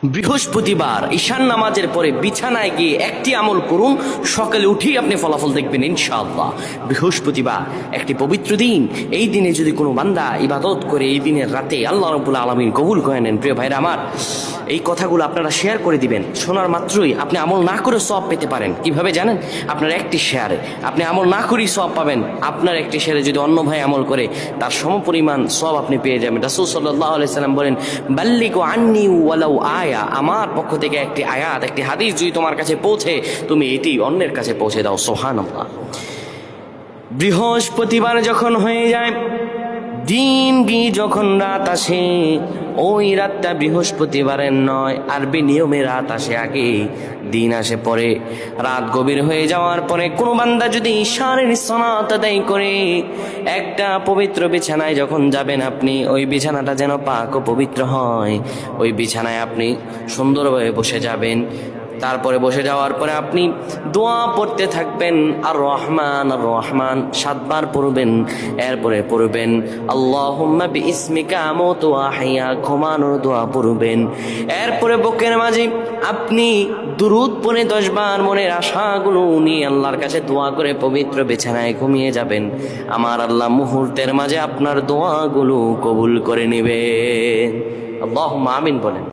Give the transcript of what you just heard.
বৃহস্পতিবার ঈশান নামাজের পরে বিছানায় গিয়ে একটি আমল করুন, সকালে উঠেই আপনি ফলাফল দেখবেন ইনশাআল্লাহ। বৃহস্পতিবার একটি পবিত্র দিন। এই দিনে যদি কোনো বান্দা ইবাদত করে এই দিনের রাতে আল্লাহ রাব্বুল আলামিন কবুল করে নেন। প্রিয় ভাইরা আমার, এই কথাগুলো আপনারা শেয়ার করে দিবেন। শোনার মাত্রই আপনি আমল না করে সওয়াব পেতে পারেন। কিভাবে জানেন? আপনার একটি শেয়ারে আপনি আমল না করেই সওয়াব পাবেন। আপনার একটি শেয়ারে যদি অন্য ভাই আমল করে তার সমপরিমাণ সওয়াব আপনি পেয়ে যাবেন। রাসূল সাল্লাল্লাহু আলাইহি সাল্লাম বলেন, বাল্লিগু আন্নী ওয়ালাউ আয়া, আমার পক্ষ থেকে একটি আয়াত, একটি হাদিস যদি তোমার কাছে পৌঁছে, তুমি এটি অন্যের কাছে পৌঁছে দাও। সুবহানাল্লাহ। বৃহস্পতিবার যখন হয়ে যায়, দিন গিয়ে যখন রাত আসে, ওই রাতটা বৃহস্পতিবারের নয়, আরবি নিয়মে রাত আসে আগে, দিন আসে পরে। রাত গভীর হয়ে যাওয়ার পরে কোনো বান্দা যদি ঈশানের সালাত আদায় করে, একটা পবিত্র বিছানায় যখন যাবেন আপনি, ওই বিছানাটা যেন পাক ও পবিত্র হয়। ওই বিছানায় আপনি সুন্দরভাবে বসে যাবেন। তারপরে বসে যাওয়ার পরে আপনি দোয়া পড়তে থাকবেন, আর রহমান আর রহমান 7 বার পড়বেন। এরপরে পড়বেন আল্লাহুম্মা বিইসমিকা আমুতু ওয়া আহইয়া, ঘুমানোর দোয়া পড়বেন। এরপরে বুকের মাঝে আপনি দুরূদ পড়ে 10 বার মনের আশাগুলো নিয়ে আল্লাহর কাছে দোয়া করে পবিত্র বিছানায় ঘুমিয়ে যাবেন। আমার আল্লাহ মুহূর্তের মাঝে আপনার দোয়াগুলো কবুল করে নেবেন। আল্লাহুম্মা আমিন বলেন।